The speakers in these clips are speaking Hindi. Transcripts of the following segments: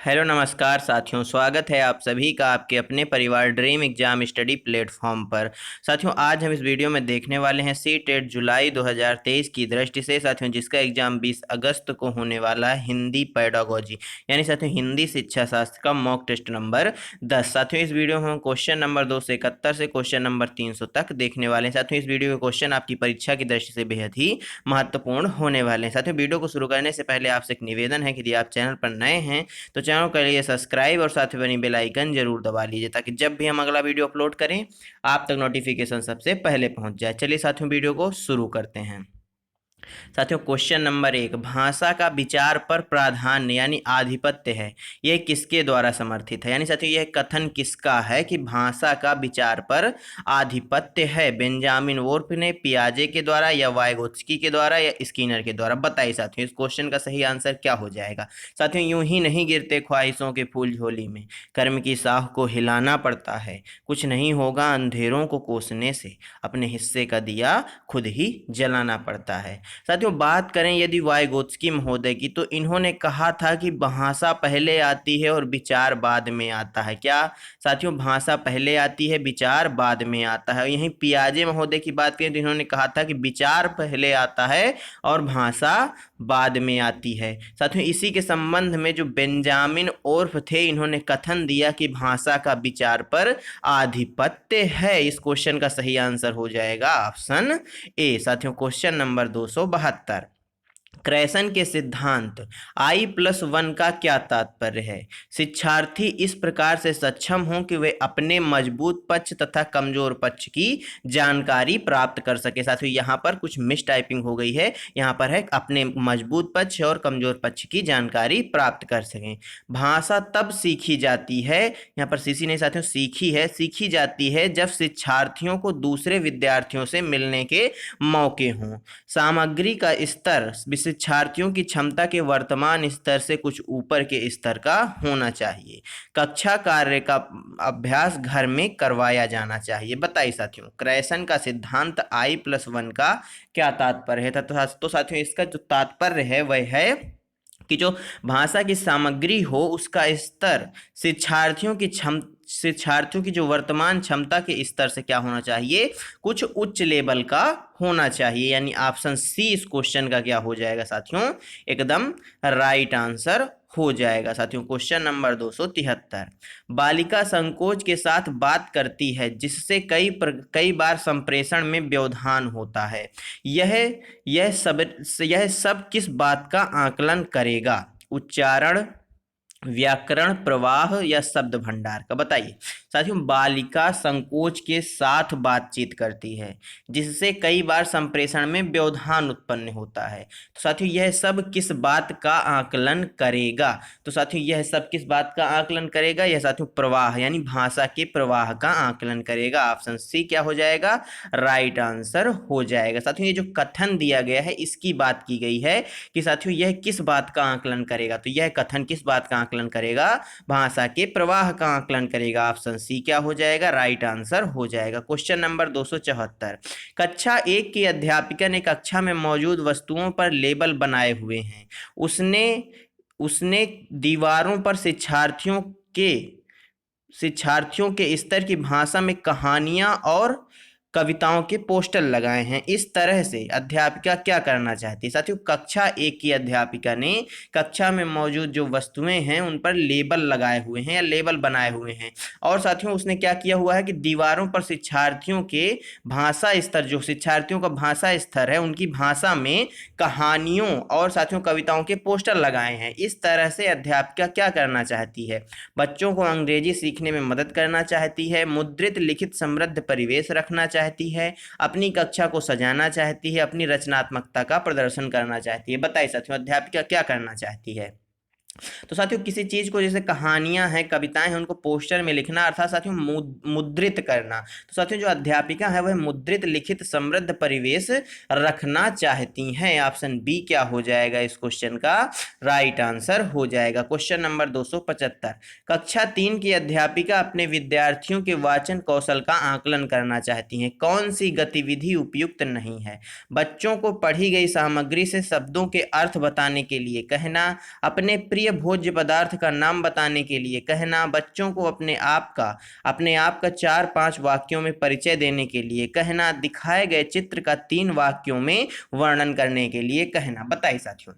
हेलो नमस्कार साथियों, स्वागत है आप सभी का आपके अपने परिवार ड्रीम एग्जाम स्टडी प्लेटफॉर्म पर। साथियों, आज हम इस वीडियो में देखने वाले हैं सी टेट जुलाई 2023 की दृष्टि से साथियों, जिसका एग्जाम 20 अगस्त को होने वाला है। हिंदी पेडागोजी यानी साथियों हिंदी शिक्षा शास्त्र का मॉक टेस्ट नंबर 10। साथियों, इस वीडियो में हम क्वेश्चन नंबर 271 से क्वेश्चन नंबर 300 तक देखने वाले हैं। साथियों, इस वीडियो के क्वेश्चन आपकी परीक्षा की दृष्टि से बेहद ही महत्वपूर्ण होने वाले हैं। साथियों, वीडियो को शुरू करने से पहले आपसे एक निवेदन है कि यदि आप चैनल पर नए हैं तो चैनल के लिए सब्सक्राइब और साथ ही बनी बेल आइकन जरूर दबा लीजिए, ताकि जब भी हम अगला वीडियो अपलोड करें आप तक नोटिफिकेशन सबसे पहले पहुंच जाए। चलिए साथियों, वीडियो को शुरू करते हैं। साथियों, क्वेश्चन नंबर 1, भाषा का विचार पर प्राधान्य यानी आधिपत्य है, यह किसके द्वारा समर्थित है? यानी साथियों यह कथन किसका है कि भाषा का विचार पर आधिपत्य है? बेंजामिन वोल्फ ने, पियाजे के द्वारा, या वाइगोत्स्की के द्वारा, या स्किनर के द्वारा? बताइए साथियों, इस क्वेश्चन का सही आंसर क्या हो जाएगा? साथियों, यूं ही नहीं गिरते ख्वाहिशों के फूल झोली में, कर्म की साख को हिलाना पड़ता है, कुछ नहीं होगा अंधेरों को कोसने से, अपने हिस्से का दिया खुद ही जलाना पड़ता है। साथियों, बात करें यदि वाइगोत्स्की महोदय की, तो इन्होंने कहा था कि भाषा पहले आती है और विचार बाद में आता है। क्या साथियों, भाषा पहले आती है, विचार बाद में आता है? यहीं पियाजे महोदय की बात करें तो इन्होंने कहा था कि विचार पहले आता है और भाषा बाद में आती है। साथियों, इसी के संबंध में जो बेंजामिन वोल्फ थे, इन्होंने कथन दिया कि भाषा का विचार पर आधिपत्य है। इस क्वेश्चन का सही आंसर हो जाएगा ऑप्शन ए। साथियों, क्वेश्चन नंबर 272, क्रैसन के सिद्धांत I+1 का क्या तात्पर्य है? शिक्षार्थी इस प्रकार से सक्षम हों कि वे अपने मजबूत पक्ष तथा कमजोर पक्ष की जानकारी प्राप्त कर सके। साथियों, यहाँ पर कुछ मिस टाइपिंग हो गई है, यहाँ पर है अपने मजबूत पक्ष और कमजोर पक्ष की जानकारी प्राप्त कर सकें। भाषा तब सीखी जाती है, यहाँ पर सीखी नहीं साथियों, सीखी है, सीखी जाती है जब शिक्षार्थियों को दूसरे विद्यार्थियों से मिलने के मौके हों। सामग्री का स्तर शिक्षार्थियों की क्षमता के वर्तमान स्तर से कुछ ऊपर के स्तर का होना चाहिए। कक्षा कार्य का अभ्यास घर में करवाया जाना चाहिए। बताइए साथियों, क्रैसन का सिद्धांत I+1 का क्या तात्पर्य है? तो साथियों, इसका जो तात्पर्य है वह है कि जो भाषा की सामग्री हो उसका स्तर शिक्षार्थियों की जो वर्तमान क्षमता के स्तर से क्या होना चाहिए? कुछ उच्च लेवल का होना चाहिए। यानी ऑप्शन सी इस क्वेश्चन का क्या हो जाएगा साथियों? एकदम राइट आंसर हो जाएगा। साथियों, क्वेश्चन नंबर 273, बालिका संकोच के साथ बात करती है जिससे कई बार संप्रेषण में व्यवधान होता है। यह यह सब किस बात का आकलन करेगा? उच्चारण, व्याकरण, प्रवाह, या शब्द भंडार का? बताइए साथियों, बालिका संकोच के साथ बातचीत करती है जिससे कई बार संप्रेषण में व्यवधान उत्पन्न होता है। तो साथियों, यह सब किस बात का आकलन करेगा? तो साथियों, यह सब किस बात का आकलन करेगा? यह साथियों प्रवाह यानी भाषा के प्रवाह का आकलन करेगा। ऑप्शन सी क्या हो जाएगा? राइट आंसर हो जाएगा। साथियों, ये जो कथन दिया गया है इसकी बात की गई है कि साथियों यह किस बात का आकलन करेगा। तो यह कथन किस बात का आकलन करेगा? भाषा के प्रवाह का आकलन करेगा। ऑप्शन सी क्या हो जाएगा? राइट आंसर हो जाएगा। क्वेश्चन नंबर 274, कक्षा 1 की अध्यापिका ने कक्षा में मौजूद वस्तुओं पर लेबल बनाए हुए हैं। उसने उसने दीवारों पर शिक्षार्थियों के स्तर की भाषा में कहानियां और कविताओं के पोस्टर लगाए हैं। इस तरह से अध्यापिका क्या करना चाहती है? साथियों, कक्षा 1 की अध्यापिका ने कक्षा में मौजूद जो वस्तुएं हैं उन पर लेबल लगाए हुए हैं या लेबल बनाए हुए हैं। और साथियों, उसने क्या किया हुआ है कि दीवारों पर शिक्षार्थियों के भाषा स्तर, जो शिक्षार्थियों का भाषा स्तर है उनकी भाषा में कहानियों और साथियों कविताओं के पोस्टर लगाए हैं। इस तरह से अध्यापिका क्या करना चाहती है? बच्चों को अंग्रेजी सीखने में मदद करना चाहती है, मुद्रित लिखित समृद्ध परिवेश रखना चाहती है, अपनी कक्षा को सजाना चाहती है, अपनी रचनात्मकता का प्रदर्शन करना चाहती है। बताइए साथियों, अध्यापिका क्या करना चाहती है? तो साथियों, किसी चीज को जैसे कहानियां हैं, कविताएं हैं, उनको पोस्टर में लिखना अर्थात साथियों मुद्रित करना। तो साथियों, जो अध्यापिका है वह मुद्रित लिखित समृद्ध परिवेश रखना चाहती हैं। ऑप्शन बी क्या हो जाएगा इस क्वेश्चन का? राइट आंसर हो जाएगा। क्वेश्चन नंबर 275, कक्षा 3 की अध्यापिका अपने विद्यार्थियों के वाचन कौशल का आकलन करना चाहती हैं। कौन सी गतिविधि उपयुक्त नहीं है? बच्चों को पढ़ी गई सामग्री से शब्दों के अर्थ बताने के लिए कहना, अपने प्रिय लोकप्रिय भोज्य पदार्थ का नाम बताने के लिए कहना, बच्चों को अपने आप का 4-5 वाक्यों में परिचय देने के लिए कहना, दिखाए गए चित्र का 3 वाक्यों में वर्णन करने के लिए कहना। बताइए साथियों,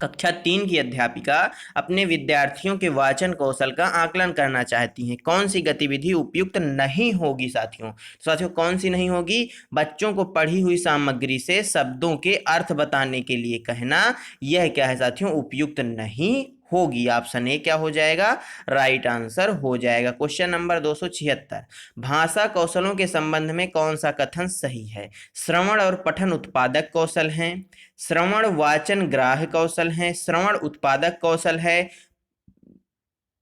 कक्षा 3 की अध्यापिका अपने विद्यार्थियों के वाचन कौशल का आकलन करना चाहती हैं। कौन सी गतिविधि उपयुक्त नहीं होगी साथियों? तो साथियों कौन सी नहीं होगी? बच्चों को पढ़ी हुई सामग्री से शब्दों के अर्थ बताने के लिए कहना, यह क्या है साथियों? उपयुक्त नहीं होगी। ऑप्शन ए क्या हो जाएगा? राइट आंसर हो जाएगा। क्वेश्चन नंबर 276, भाषा कौशलों के संबंध में कौन सा कथन सही है? श्रवण और पठन उत्पादक कौशल हैं, श्रवण वाचन ग्राह्य कौशल है, श्रवण उत्पादक कौशल है,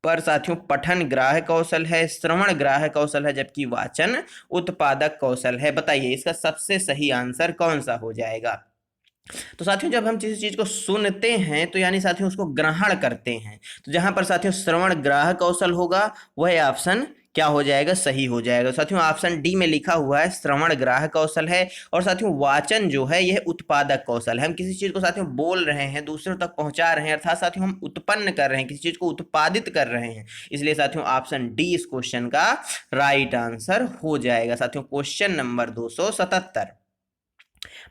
पर साथियों पठन ग्राह्य कौशल है, श्रवण ग्राह्य कौशल है, जबकि वाचन उत्पादक कौशल है। बताइए इसका सबसे सही आंसर कौन सा हो जाएगा? तो साथियों जब हम किसी चीज को सुनते हैं तो यानी साथियों उसको ग्रहण करते हैं, तो जहां पर साथियों श्रवण ग्राह्य कौशल होगा वह ऑप्शन क्या हो जाएगा? सही हो जाएगा। साथियों ऑप्शन डी में लिखा हुआ है श्रवण ग्राह्य कौशल है। और साथियों वाचन जो है यह उत्पादक कौशल है। हम किसी चीज को साथियों बोल रहे हैं, दूसरों तक पहुंचा रहे हैं, अर्थात साथियों हम उत्पन्न कर रहे हैं, किसी चीज को उत्पादित कर रहे हैं। इसलिए साथियों ऑप्शन डी इस क्वेश्चन का राइट आंसर हो जाएगा। साथियों क्वेश्चन नंबर 277,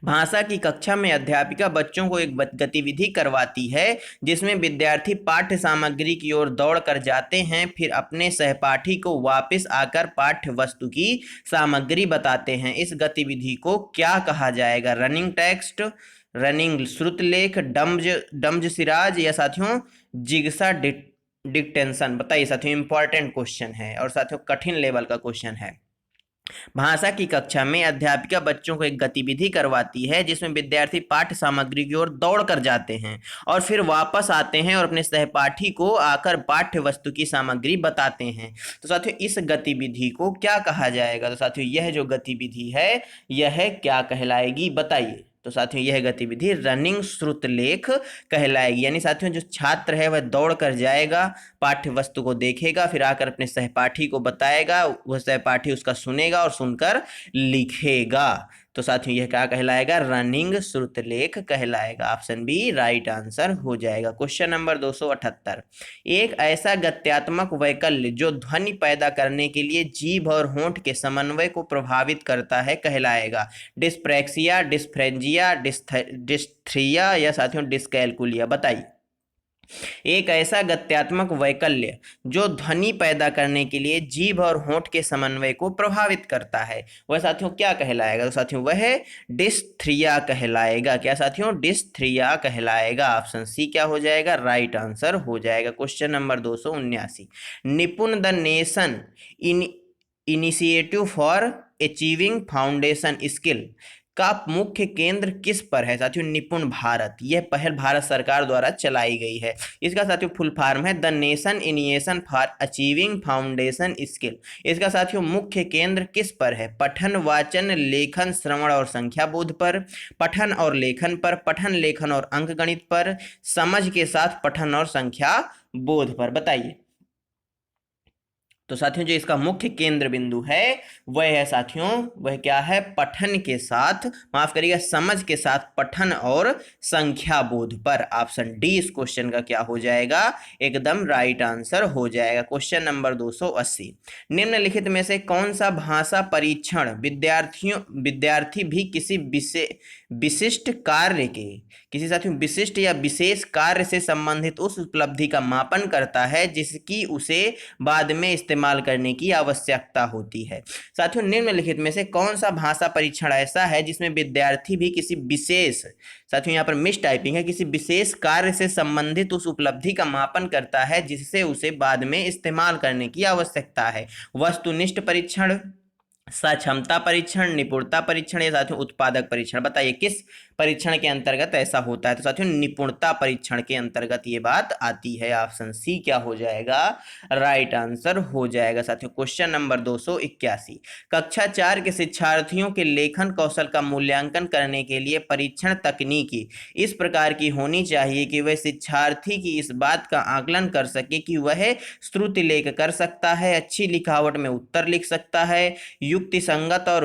भाषा की कक्षा में अध्यापिका बच्चों को एक गतिविधि करवाती है जिसमें विद्यार्थी पाठ्य सामग्री की ओर दौड़ कर जाते हैं, फिर अपने सहपाठी को वापस आकर पाठ्य वस्तु की सामग्री बताते हैं। इस गतिविधि को क्या कहा जाएगा? रनिंग टेक्स्ट, रनिंग श्रुतलेख, डम्ज सिराज, या साथियों जिगसा डिक्टेंशन। बताइए साथियों, इंपॉर्टेंट क्वेश्चन है और साथियों कठिन लेवल का क्वेश्चन है। भाषा की कक्षा में अध्यापिका बच्चों को एक गतिविधि करवाती है जिसमें विद्यार्थी पाठ्य सामग्री की ओर दौड़ कर जाते हैं और फिर वापस आते हैं और अपने सहपाठी को आकर पाठ्य वस्तु की सामग्री बताते हैं। तो साथियों इस गतिविधि को क्या कहा जाएगा? तो साथियों यह जो गतिविधि है यह क्या कहलाएगी? बताइए। तो साथियों यह गतिविधि रनिंग श्रुतलेख कहलाएगी। यानी साथियों जो छात्र है वह दौड़ कर जाएगा, पाठ्य वस्तु को देखेगा, फिर आकर अपने सहपाठी को बताएगा, वह सहपाठी उसका सुनेगा और सुनकर लिखेगा। तो साथियों यह क्या कहलाएगा? रनिंग श्रुतलेख कहलाएगा। ऑप्शन बी राइट आंसर हो जाएगा। क्वेश्चन नंबर 278, एक ऐसा गत्यात्मक वैकल्य जो ध्वनि पैदा करने के लिए जीभ और होंठ के समन्वय को प्रभावित करता है कहलाएगा? डिस्प्रैक्सिया, डिस्फ्रेंजिया, डिस्थ्रिया, या साथियों डिस्कैलकुलिया। बताइए। एक ऐसा गत्यात्मक वैकल्य जो ध्वनि पैदा करने के लिए जीभ और होंठ के समन्वय को प्रभावित करता है वह साथियों क्या कहलाएगा? तो साथियों वह डिस्थ्रिया कहलाएगा। क्या साथियों? डिस्थ्रिया कहलाएगा। ऑप्शन सी क्या हो जाएगा? राइट आंसर हो जाएगा। क्वेश्चन नंबर 279, निपुण the nation initiative for achieving foundation skill का मुख्य केंद्र किस पर है? साथियों निपुण भारत, यह पहल भारत सरकार द्वारा चलाई गई है। इसका साथियों फुल फॉर्म है the nation initiation for achieving foundation skill. इसका साथियों मुख्य केंद्र किस पर है? पठन, वाचन, लेखन, श्रवण और संख्या बोध पर, पठन और लेखन पर, पठन लेखन और अंकगणित पर, समझ के साथ पठन और संख्या बोध पर। बताइए। तो साथियों जो इसका मुख्य केंद्र बिंदु है वह है साथियों, वह क्या है? पठन के साथ, माफ करिएगा समझ के साथ पठन और संख्या बोध पर। ऑप्शन डी इस क्वेश्चन का क्या हो जाएगा? एकदम राइट आंसर हो जाएगा। क्वेश्चन नंबर 280, निम्नलिखित में से कौन सा भाषा परीक्षण विद्यार्थी भी किसी विशिष्ट कार्य के, किसी साथियों विशिष्ट या विशेष कार्य से संबंधित उस उपलब्धि का मापन करता है जिसकी उसे बाद में इस्तेमाल करने की आवश्यकता होती है? साथियों निम्नलिखित में से कौन सा भाषा परीक्षण ऐसा है जिसमें विद्यार्थी भी किसी विशेष, साथियों यहाँ पर मिस टाइपिंग है, किसी विशेष कार्य से संबंधित उस उपलब्धि का मापन करता है जिससे उसे बाद में इस्तेमाल करने की आवश्यकता है? वस्तुनिष्ठ परीक्षण, सक्षमता परीक्षण, निपुणता परीक्षण, या साथियों उत्पादक परीक्षण। बताइए किस परीक्षण के अंतर्गत ऐसा होता है? तो साथियों निपुणता परीक्षण के अंतर्गत ये बात आती है। ऑप्शन सी क्या हो जाएगा? राइट आंसर हो जाएगा। साथियों क्वेश्चन नंबर 281, कक्षा 4 के शिक्षार्थियों के लेखन कौशल का मूल्यांकन करने के लिए परीक्षण तकनीकी इस प्रकार की होनी चाहिए कि वह शिक्षार्थी की इस बात का आकलन कर सके कि वह श्रुति लेख कर सकता है, अच्छी लिखावट में उत्तर लिख सकता है, युक्ति संगत और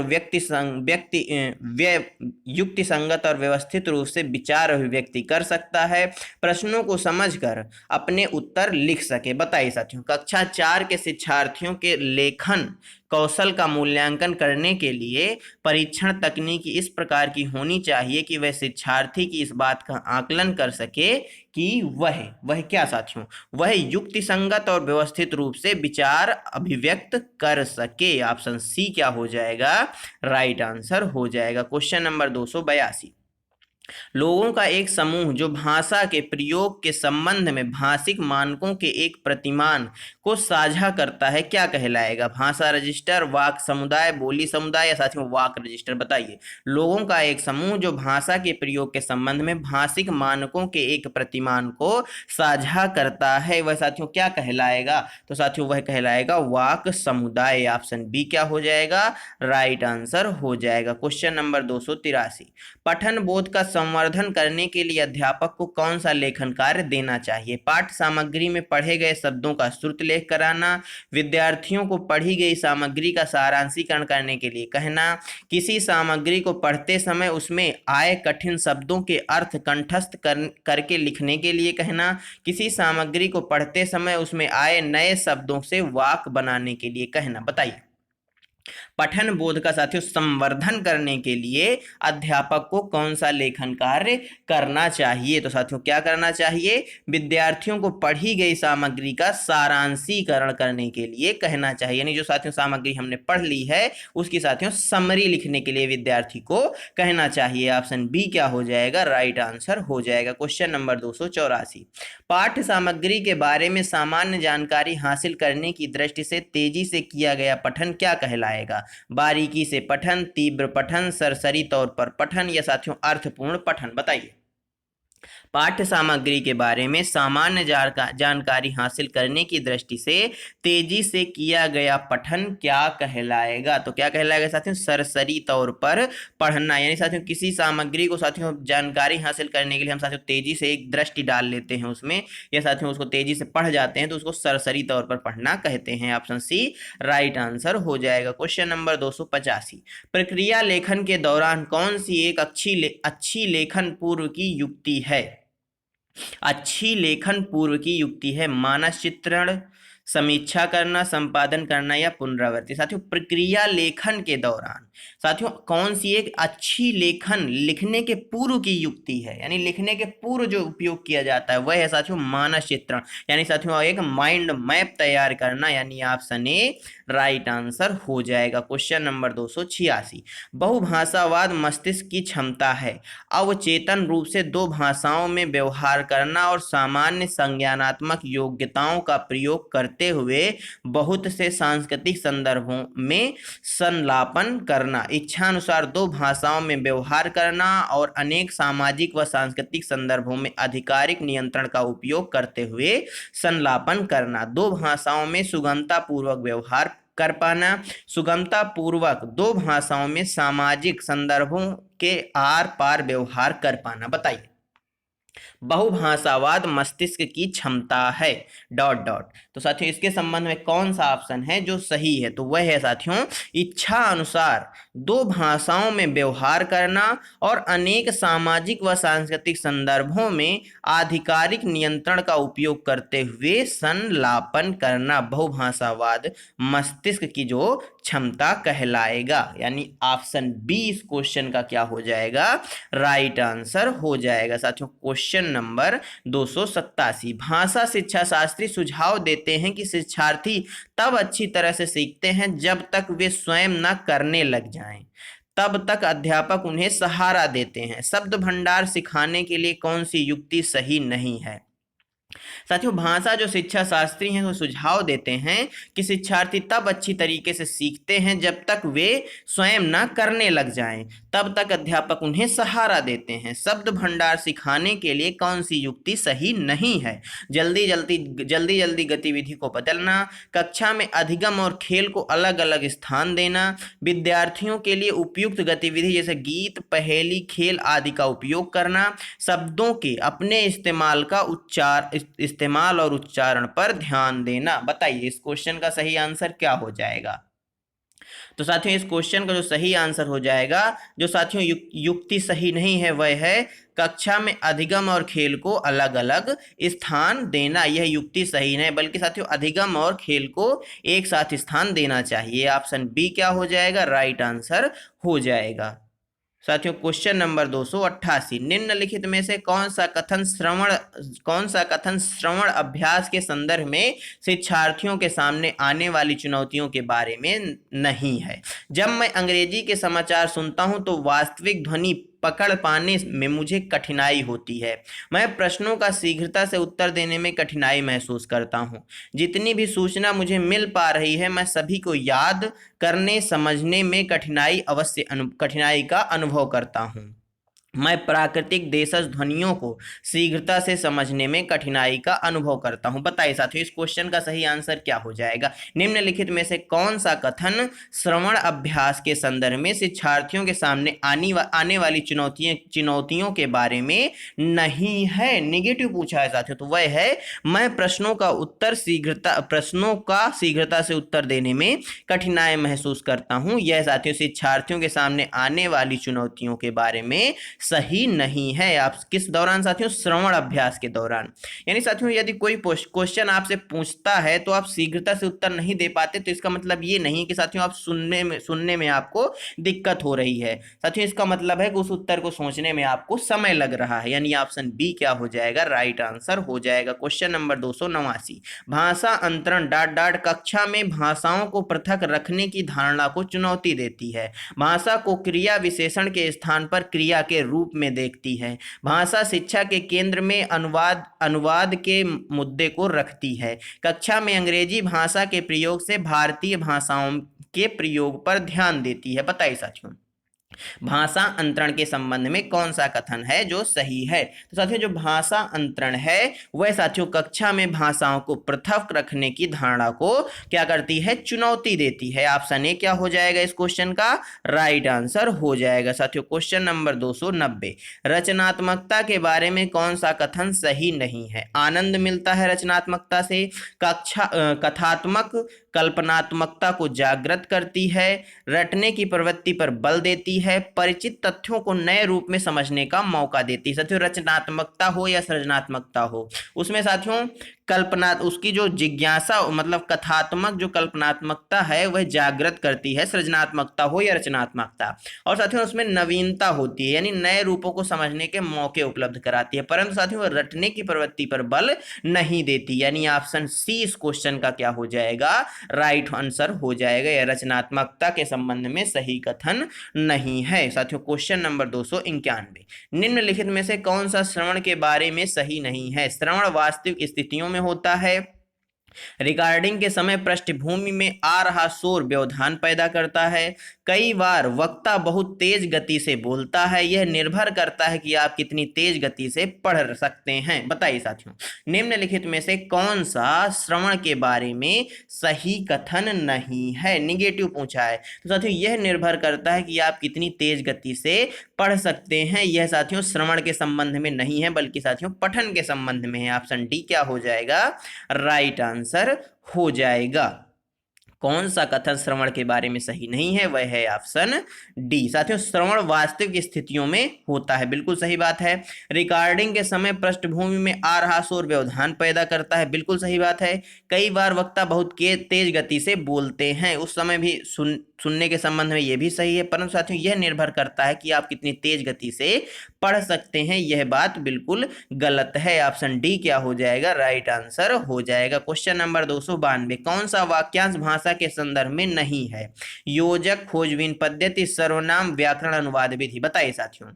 युक्ति संगत और व्यवस्थित रूप से विचार अभिव्यक्ति कर सकता है, प्रश्नों को समझकर अपने उत्तर लिख सके। बताइए साथियों, कक्षा 4 के शिक्षार्थियों के लेखन कौशल का मूल्यांकन करने के लिए परीक्षण तकनीकी इस प्रकार की होनी चाहिए कि वह शिक्षार्थी की इस बात का आकलन कर सके कि वह क्या साथियों, वह युक्ति संगत और व्यवस्थित रूप से विचार अभिव्यक्त कर सके। ऑप्शन सी क्या हो जाएगा, राइट आंसर हो जाएगा। क्वेश्चन नंबर 282, लोगों का एक समूह जो भाषा के प्रयोग के संबंध में भाषिक मानकों के एक प्रतिमान को साझा करता है, क्या कहलाएगा? भाषा रजिस्टर, वाक समुदाय, बोली समुदाय या साथियों वाक रजिस्टर? बताइए, लोगों का एक समूह जो भाषा के प्रयोग के संबंध में भाषिक मानकों के एक प्रतिमान को साझा करता है, वह साथियों क्या कहलाएगा? तो साथियों वह कहलाएगा वाक समुदाय। ऑप्शन बी क्या हो जाएगा, राइट आंसर हो जाएगा। क्वेश्चन नंबर 283, पठन बोध का संवर्धन करने के लिए अध्यापक को कौन सा लेखन कार्य देना चाहिए? पाठ्य सामग्री में पढ़े गए शब्दों का श्रुत लेख कराना, विद्यार्थियों को पढ़ी गई सामग्री का सारांशीकरण करने के लिए कहना, किसी सामग्री को पढ़ते समय उसमें आए कठिन शब्दों के अर्थ कंठस्थ करके लिखने के लिए कहना, किसी सामग्री को पढ़ते समय उसमें आए नए शब्दों से वाक बनाने के लिए कहना। बताइए, पठन बोध का साथियों संवर्धन करने के लिए अध्यापक को कौन सा लेखन कार्य करना चाहिए? तो साथियों क्या करना चाहिए, विद्यार्थियों को पढ़ी गई सामग्री का सारांशीकरण करने के लिए कहना चाहिए। यानी जो साथियों सामग्री हमने पढ़ ली है उसकी साथियों समरी लिखने के लिए विद्यार्थी को कहना चाहिए। ऑप्शन बी क्या हो जाएगा, राइट आंसर हो जाएगा। क्वेश्चन नंबर 284, पाठ्य सामग्री के बारे में सामान्य जानकारी हासिल करने की दृष्टि से तेजी से किया गया पठन क्या कहलाएगा? बारीकी से पठन, तीव्र पठन, सरसरी तौर पर पठन या साथियों अर्थपूर्ण पठन? बताइए, पाठ्य सामग्री के बारे में सामान्य जानकारी हासिल करने की दृष्टि से तेजी से किया गया पठन क्या कहलाएगा? तो क्या कहलाएगा साथियों, सरसरी तौर पर पढ़ना। यानी साथियों किसी सामग्री को साथियों जानकारी हासिल करने के लिए हम साथियों तेजी से एक दृष्टि डाल लेते हैं उसमें, या साथियों उसको तेजी से पढ़ जाते हैं तो उसको सरसरी तौर पर पढ़ना कहते हैं। ऑप्शन सी राइट आंसर हो जाएगा। क्वेश्चन नंबर 285, प्रक्रिया लेखन के दौरान कौन सी एक अच्छी लेखन पूर्व की युक्ति है? अच्छी लेखन पूर्व की युक्ति है मानस चित्रण, समीक्षा करना, संपादन करना या पुनरावृत्ति? साथियों प्रक्रिया लेखन के दौरान साथियों कौन सी एक अच्छी लेखन लिखने के पूर्व की युक्ति है, यानी लिखने के पूर्व जो उपयोग किया जाता है वह है साथियों मानस चित्रण, यानी साथियों एक माइंड मैप तैयार करना, यानी ऑप्शन ए राइट आंसर हो जाएगा। क्वेश्चन नंबर 286, बहुभाषावाद मस्तिष्क की क्षमता है अवचेतन रूप से दो भाषाओं में व्यवहार करना और सामान्य संज्ञानात्मक योग्यताओं का प्रयोग करते हुए बहुत से सांस्कृतिक संदर्भों में संलापन करना, इच्छानुसार दो भाषाओं में व्यवहार करना और अनेक सामाजिक व सांस्कृतिक संदर्भों में आधिकारिक नियंत्रण का उपयोग करते हुए संलापन करना, दो भाषाओं में सुगमता पूर्वक व्यवहार कर पाना, सुगमता पूर्वक दो भाषाओं में सामाजिक संदर्भों के आर पार व्यवहार कर पाना। बताइए, बहुभाषावाद मस्तिष्क की क्षमता है डॉट डॉट। तो साथियों इसके संबंध में कौन सा ऑप्शन है जो सही है? तो वह है साथियों इच्छा अनुसार दो भाषाओं में व्यवहार करना और अनेक सामाजिक व सांस्कृतिक संदर्भों में आधिकारिक नियंत्रण का उपयोग करते हुए संलापन करना बहुभाषावाद मस्तिष्क की जो क्षमता कहलाएगा। यानी ऑप्शन बी इस क्वेश्चन का क्या हो जाएगा, राइट आंसर हो जाएगा। साथियों क्वेश्चन नंबर 287, भाषा शिक्षा शास्त्री सुझाव देते हैं कि शिक्षार्थी तब अच्छी तरह से सीखते हैं जब तक वे स्वयं न करने लग जाएं, तब तक अध्यापक उन्हें सहारा देते हैं। शब्द भंडार सिखाने के लिए कौन सी युक्ति सही नहीं है? साथियों भाषा जो शिक्षा शास्त्री हैं वो सुझाव देते हैं कि शिक्षार्थी तब अच्छी तरीके से सीखते हैं जब तक वे स्वयं न करने लग जाएं, तब तक अध्यापक उन्हें सहारा देते हैं। शब्द भंडार सिखाने के लिए कौन सी युक्ति सही नहीं है? जल्दी जल्दी गतिविधि को बदलना, कक्षा में अधिगम और खेल को अलग अलग स्थान देना, विद्यार्थियों के लिए उपयुक्त गतिविधि जैसे गीत, पहेली, खेल आदि का उपयोग करना, शब्दों के अपने इस्तेमाल और उच्चारण पर ध्यान देना। बताइए इस क्वेश्चन का सही आंसर क्या हो जाएगा? तो साथियों इस क्वेश्चन का जो सही आंसर हो जाएगा, जो साथियों युक्ति सही नहीं है, वह है कक्षा में अधिगम और खेल को अलग अलग स्थान देना। यह युक्ति सही नहीं, बल्कि साथियों अधिगम और खेल को एक साथ स्थान देना चाहिए। ऑप्शन बी क्या हो जाएगा, राइट आंसर हो जाएगा। साथियों क्वेश्चन नंबर 288, निम्नलिखित में से कौन सा कथन श्रवण अभ्यास के संदर्भ में शिक्षार्थियों के सामने आने वाली चुनौतियों के बारे में नहीं है। जब मैं अंग्रेजी के समाचार सुनता हूं तो वास्तविक ध्वनि पकड़ पाने में मुझे कठिनाई होती है। मैं प्रश्नों का शीघ्रता से उत्तर देने में कठिनाई महसूस करता हूं। जितनी भी सूचना मुझे मिल पा रही है, मैं सभी को याद करने समझने में कठिनाई का अनुभव करता हूं। मैं प्राकृतिक देशज ध्वनियों को शीघ्रता से समझने में कठिनाई का अनुभव करता हूं। बताइए साथियों इस क्वेश्चन का सही आंसर क्या हो जाएगा। निम्नलिखित में से कौन सा कथन श्रवण अभ्यास के संदर्भ में शिक्षार्थियों के सामने आने वाली चुनौतियों के बारे में नहीं है। निगेटिव पूछा है साथियों, तो वह है मैं प्रश्नों का शीघ्रता से उत्तर देने में कठिनाई महसूस करता हूं। यह साथियों शिक्षार्थियों के सामने आने वाली चुनौतियों के बारे में सही नहीं है। आप किस दौरान साथियों, श्रवण अभ्यास के दौरान। यानी साथियों यदि कोई क्वेश्चन आपसे पूछता है तो आप शीघ्रता से उत्तर नहीं दे पाते, तो इसका मतलब ये नहीं कि साथियों आप सुनने में आपको दिक्कत हो रही है। साथियों इसका मतलब है कि उस उत्तर को सोचने में आपको समय लग रहा है। यानी ऑप्शन बी क्या हो जाएगा, राइट आंसर हो जाएगा। क्वेश्चन नंबर 289, भाषा अंतरण डॉट डॉट कक्षा में भाषाओं को पृथक रखने की धारणा को चुनौती देती है। भाषा को क्रिया विशेषण के स्थान पर क्रिया के रूप में देखती है। भाषा शिक्षा के केंद्र में अनुवाद के मुद्दे को रखती है। कक्षा में अंग्रेजी भाषा के प्रयोग से भारतीय भाषाओं के प्रयोग पर ध्यान देती है। बताइए साथियों भाषा अंतरण के संबंध में कौन सा कथन है जो सही है। तो साथियों जो भाषा अंतरण है वह साथियों कक्षा में भाषाओं को पृथक रखने की धारणा को क्या करती है, चुनौती देती है। ऑप्शन ए क्या हो जाएगा इस क्वेश्चन का, राइट आंसर हो जाएगा। साथियों क्वेश्चन नंबर 290, रचनात्मकता के बारे में कौन सा कथन सही नहीं है। आनंद मिलता है रचनात्मकता से, कथात्मक कल्पनात्मकता को जागृत करती है, रटने की प्रवृत्ति पर बल देती है, परिचित तथ्यों को नए रूप में समझने का मौका देती है। साथियों रचनात्मकता हो या सृजनात्मकता हो, उसमें साथियों कल्पना उसकी जो जिज्ञासा मतलब कथात्मक जो कल्पनात्मकता है वह जागृत करती है, सृजनात्मकता हो या रचनात्मकता। और साथियों उसमें नवीनता होती है, यानी नए रूपों को समझने के मौके उपलब्ध कराती है। परंतु साथियों वह रटने की प्रवृत्ति पर बल नहीं देती। यानी ऑप्शन सी इस क्वेश्चन का क्या हो जाएगा, राइट आंसर हो जाएगा। यह रचनात्मकता के संबंध में सही कथन नहीं है। साथियों क्वेश्चन नंबर 291, निम्नलिखित में से कौन सा श्रवण के बारे में सही नहीं है। श्रवण वास्तविक स्थितियों में होता है। रिकॉर्डिंग के समय पृष्ठभूमि में आ रहा शोर व्यवधान पैदा करता है। कई बार वक्ता बहुत तेज गति से बोलता है। यह निर्भर करता है कि आप कितनी तेज गति से पढ़ सकते हैं। बताइए साथियों निम्नलिखित में से कौन सा श्रवण के बारे में सही कथन नहीं है। निगेटिव पूछा है, तो साथियों यह निर्भर करता है कि आप कितनी तेज गति से पढ़ सकते हैं। यह साथियों श्रवण के संबंध में नहीं है, बल्कि साथियों पठन के संबंध में है। ऑप्शन डी क्या हो जाएगा, राइट आंसर हो जाएगा। कौन सा कथन श्रवण के बारे में सही नहीं है, वह है ऑप्शन डी। साथियों श्रवण वास्तविक स्थितियों में होता है, बिल्कुल सही बात है। रिकॉर्डिंग के समय पृष्ठभूमि में आ रहा शोर व्यवधान पैदा करता है, बिल्कुल सही बात है। कई बार वक्ता बहुत तेज गति से बोलते हैं, उस समय भी सुनने के संबंध में यह भी सही है। परंतु साथियों यह निर्भर करता है कि आप कितनी तेज गति से पढ़ सकते हैं। यह बात बिल्कुल गलत है। ऑप्शन डी क्या हो जाएगा, राइट आंसर हो जाएगा। क्वेश्चन नंबर 292, कौन सा वाक्यांश भाषा के संदर्भ में नहीं है। योजक, खोजबीन पद्धति, सर्वनाम, व्याकरण, अनुवाद विधि। बताइए साथियों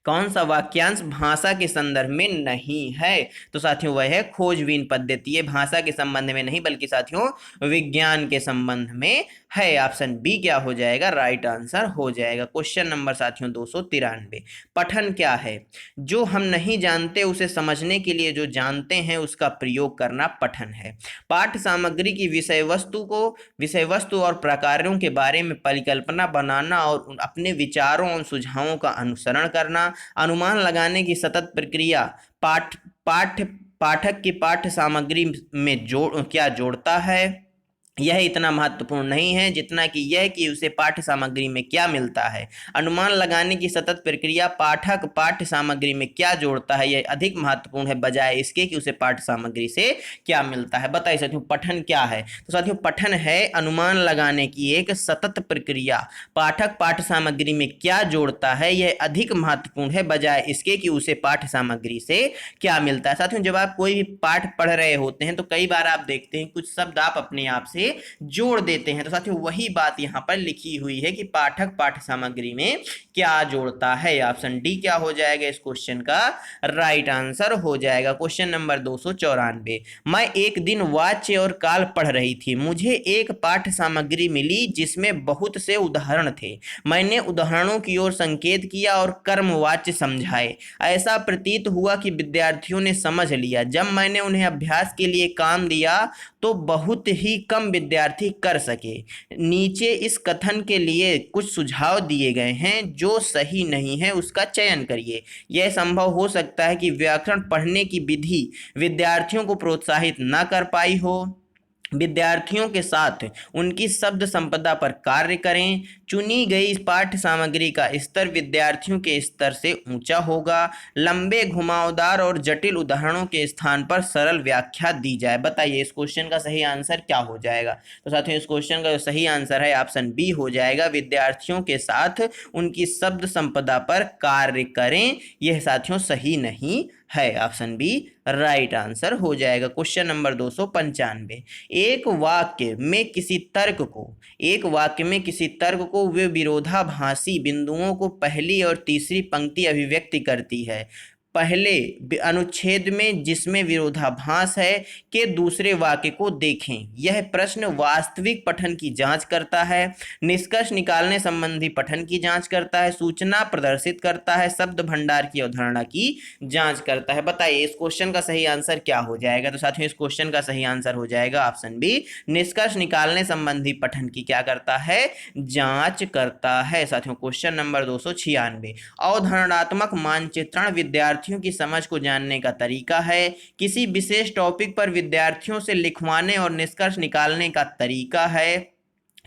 कौन सा वाक्यांश भाषा के संदर्भ में नहीं है। तो साथियों वह है खोजबीन पद्धति। ये भाषा के संबंध में नहीं, बल्कि साथियों विज्ञान के संबंध में है। ऑप्शन बी क्या हो जाएगा, राइट आंसर हो जाएगा। क्वेश्चन नंबर साथियों 293, पठन क्या है। जो हम नहीं जानते उसे समझने के लिए जो जानते हैं उसका प्रयोग करना पठन है। पाठ्य सामग्री की विषय वस्तु और प्रकारों के बारे में परिकल्पना बनाना और अपने विचारों और सुझावों का अनुसरण करना। अनुमान लगाने की सतत प्रक्रिया पाठक की पाठ्य सामग्री में क्या जोड़ता है। यह इतना महत्वपूर्ण नहीं है जितना कि यह कि उसे पाठ्य सामग्री में क्या मिलता है। अनुमान लगाने की सतत प्रक्रिया पाठक पाठ्य सामग्री में क्या जोड़ता है, यह अधिक महत्वपूर्ण है बजाय इसके कि उसे पाठ्य सामग्री से क्या मिलता है। बताइए साथियों, पठन क्या है? तो साथियों, पठन है अनुमान लगाने की एक सतत प्रक्रिया। पाठक पाठ्य सामग्री में क्या जोड़ता है, यह अधिक महत्वपूर्ण है बजाय इसके कि उसे पाठ्य सामग्री से क्या मिलता है। साथियों, जब आप कोई भी पाठ पढ़ रहे होते हैं तो कई बार आप देखते हैं कुछ शब्द आप अपने आप से जोड़ देते हैं। तो साथियों, वही बात यहाँ पर लिखी हुई है कि पाठक पाठ्य सामग्री में क्या जोड़ता है। ऑप्शन डी क्या हो जाएगा इस क्वेश्चन का राइट आंसर हो जाएगा। क्वेश्चन नंबर 294, मैं एक दिन वाच्य और काल पढ़ रही थी। मुझे एक पाठ्य सामग्री मिली जिसमें बहुत से उदाहरण थे। मैंने उदाहरणों की ओर संकेत किया और कर्मवाच्य समझाए। ऐसा प्रतीत हुआ कि विद्यार्थियों ने समझ लिया। जब मैंने उन्हें अभ्यास के लिए काम दिया तो बहुत ही कम विद्यार्थी कर सके। नीचे इस कथन के लिए कुछ सुझाव दिए गए हैं, जो सही नहीं है उसका चयन करिए। यह संभव हो सकता है कि व्याकरण पढ़ने की विधि विद्यार्थियों को प्रोत्साहित न कर पाई हो। विद्यार्थियों के साथ उनकी शब्द संपदा पर कार्य करें। चुनी गई पाठ्य सामग्री का स्तर विद्यार्थियों के स्तर से ऊंचा होगा। लंबे घुमावदार और जटिल उदाहरणों के स्थान पर सरल व्याख्या दी जाए। बताइए इस क्वेश्चन का सही आंसर क्या हो जाएगा? तो साथियों, इस क्वेश्चन का जो सही आंसर है ऑप्शन बी हो जाएगा। विद्यार्थियों के साथ उनकी शब्द संपदा पर कार्य करें। यह साथियों सही नहीं है। ऑप्शन बी राइट आंसर हो जाएगा। क्वेश्चन नंबर 295, एक वाक्य में किसी तर्क को वे विरोधाभासी बिंदुओं को पहली और तीसरी पंक्ति अभिव्यक्ति करती है। पहले अनुच्छेद में जिसमें विरोधाभास है के दूसरे वाक्य को देखें। यह प्रश्न वास्तविक पठन की जांच करता है, निष्कर्ष निकालने संबंधी पठन की जांच करता है, सूचना प्रदर्शित करता है, शब्द भंडार की अवधारणा की जांच करता है। बताइए इस क्वेश्चन का सही आंसर क्या हो जाएगा? तो साथियों, इस क्वेश्चन का सही आंसर हो जाएगा ऑप्शन बी। निष्कर्ष निकालने संबंधी पठन की क्या करता है? जांच करता है। साथियों, क्वेश्चन नंबर 296, अवधारणात्मक मानचित्रण विद्यार्थियों की समझ को जानने का तरीका है। किसी विशेष टॉपिक पर विद्यार्थियों से लिखवाने और निष्कर्ष निकालने का तरीका है।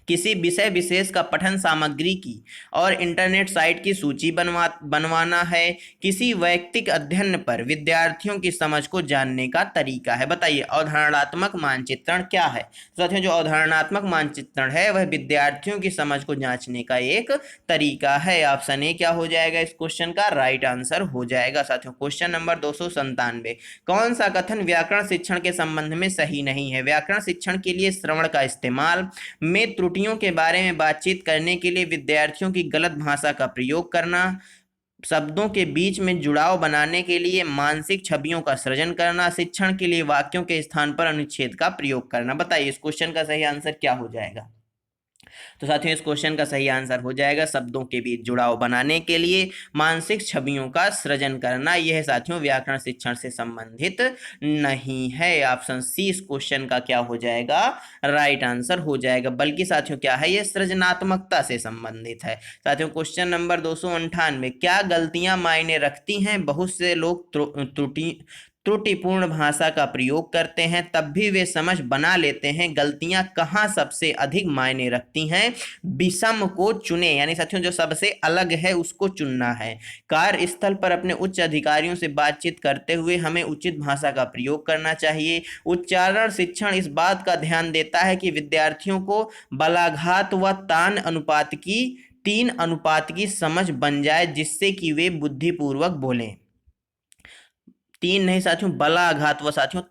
किसी विषय विशेष का पठन सामग्री की और इंटरनेट साइट की सूची बनवाना है। किसी वैयक्तिक अध्ययन पर विद्यार्थियों की समझ को जानने का तरीका है। बताइए अवधारणात्मक मानचित्रण क्या है? साथियों, जो अवधारणात्मक मानचित्रण है वह विद्यार्थियों की समझ को जांचने का एक तरीका है। ऑप्शन ए क्या हो जाएगा इस क्वेश्चन का राइट आंसर हो जाएगा। साथियों, क्वेश्चन नंबर 297, कौन सा कथन व्याकरण शिक्षण के संबंध में सही नहीं है? व्याकरण शिक्षण के लिए श्रवण का इस्तेमाल में त्रुटियों के बारे में बातचीत करने के लिए विद्यार्थियों की गलत भाषा का प्रयोग करना, शब्दों के बीच में जुड़ाव बनाने के लिए मानसिक छवियों का सृजन करना, शिक्षण के लिए वाक्यों के स्थान पर अनुच्छेद का प्रयोग करना। बताइए इस क्वेश्चन का सही आंसर क्या हो जाएगा? तो साथियों, इस क्वेश्चन का सही आंसर हो जाएगा शब्दों के बीच जुड़ाव बनाने के लिए मानसिक छवियों का सृजन करना। यह साथियों व्याकरण शिक्षण से संबंधित नहीं है। ऑप्शन सी इस क्वेश्चन का क्या हो जाएगा? राइट आंसर हो जाएगा। बल्कि साथियों क्या है, यह सृजनात्मकता से संबंधित है। साथियों, क्वेश्चन नंबर 298, क्या गलतियां मायने रखती हैं? बहुत से लोग त्रुटिपूर्ण भाषा का प्रयोग करते हैं, तब भी वे समझ बना लेते हैं। गलतियां कहाँ सबसे अधिक मायने रखती हैं? विषम को चुने, यानी साथियों जो सबसे अलग है उसको चुनना है। कार्यस्थल पर अपने उच्च अधिकारियों से बातचीत करते हुए हमें उचित भाषा का प्रयोग करना चाहिए। उच्चारण शिक्षण इस बात का ध्यान देता है कि विद्यार्थियों को बलाघात व तान अनुपात की 3 अनुपात की समझ बन जाए, जिससे कि वे बुद्धिपूर्वक बोलें। 3 नहीं साथियों, बलाघात व साथियों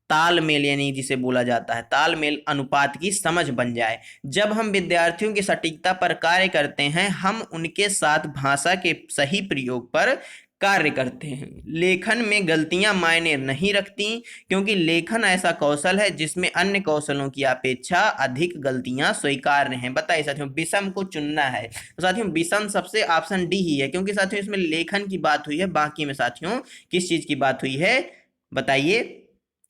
तालमेल यानी जिसे बोला जाता है तालमेल अनुपात की समझ बन जाए। जब हम विद्यार्थियों की सटीकता पर कार्य करते हैं, हम उनके साथ भाषा के सही प्रयोग पर कार्य करते हैं। लेखन में गलतियां मायने नहीं रखती, क्योंकि लेखन ऐसा कौशल है जिसमें अन्य कौशलों की अपेक्षा अधिक गलतियां स्वीकार्य हैं। बताइए साथियों, विषम को चुनना है तो साथियों विषम सबसे ऑप्शन डी ही है, क्योंकि साथियों इसमें लेखन की बात हुई है। बाकी में साथियों किस चीज की बात हुई है बताइए?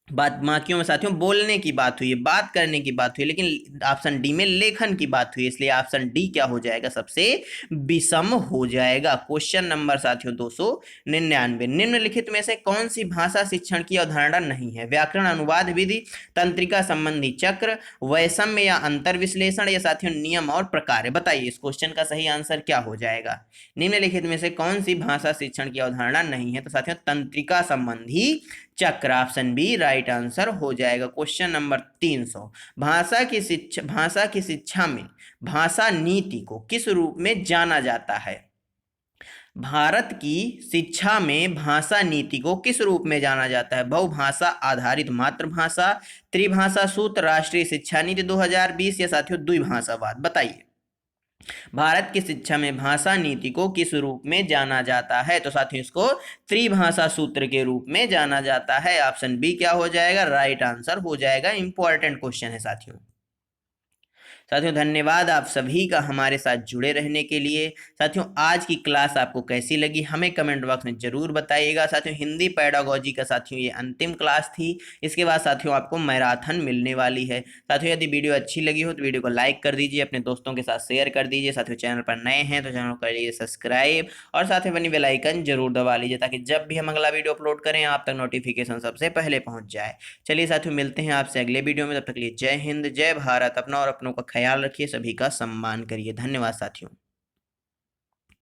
बाकियों में साथियों बोलने की बात हुई है, बात करने की बात हुई है, लेकिन ऑप्शन डी में लेखन की बात हुई है, इसलिए ऑप्शन डी क्या हो जाएगा, सबसे विषम हो जाएगा। क्वेश्चन नंबर साथियों 299, निम्नलिखित में से कौन सी भाषा शिक्षण की अवधारणा नहीं है? व्याकरण, अनुवाद विधि, तंत्रिका संबंधी चक्र, वैषम्य या अंतर विश्लेषण, या साथियों नियम और प्रकार। बताइए इस क्वेश्चन का सही आंसर क्या हो जाएगा? निम्नलिखित में से कौन सी भाषा शिक्षण की अवधारणा नहीं है? तो साथियों तंत्रिका संबंधी चक्र, ऑप्शन बी राइट आंसर हो जाएगा। क्वेश्चन नंबर 300, भाषा की शिक्षा में भाषा नीति को किस रूप में जाना जाता है? भारत की शिक्षा में भाषा नीति को किस रूप में जाना जाता है? बहुभाषा आधारित मातृभाषा, त्रिभाषा सूत्र, राष्ट्रीय शिक्षा नीति 2020, या साथियों द्विभाषावाद। बताइए भारत की शिक्षा में भाषा नीति को किस रूप में जाना जाता है? तो साथियों इसको त्रिभाषा सूत्र के रूप में जाना जाता है। ऑप्शन बी क्या हो जाएगा, राइट आंसर हो जाएगा। इंपॉर्टेंट क्वेश्चन है साथियों। साथियों धन्यवाद आप सभी का हमारे साथ जुड़े रहने के लिए। साथियों आज की क्लास आपको कैसी लगी हमें कमेंट बॉक्स में जरूर बताइएगा। साथियों हिंदी पेडागोजी का साथियों ये अंतिम क्लास थी, इसके बाद साथियों आपको मैराथन मिलने वाली है। साथियों यदि वीडियो अच्छी लगी हो तो वीडियो को लाइक कर दीजिए, अपने दोस्तों के साथ शेयर कर दीजिए। साथियों चैनल पर नए हैं तो चैनल को करिए सब्सक्राइब, और साथ ही बनी बेल आइकन जरूर दबा लीजिए, ताकि जब भी हम अगला वीडियो अपलोड करें आप तक नोटिफिकेशन सबसे पहले पहुंच जाए। चलिए साथियों मिलते हैं आपसे अगले वीडियो में, तब तक के लिए जय हिंद, जय भारत। अपना और अपनों का ख्याल रखिए, सभी का सम्मान करिए। धन्यवाद साथियों।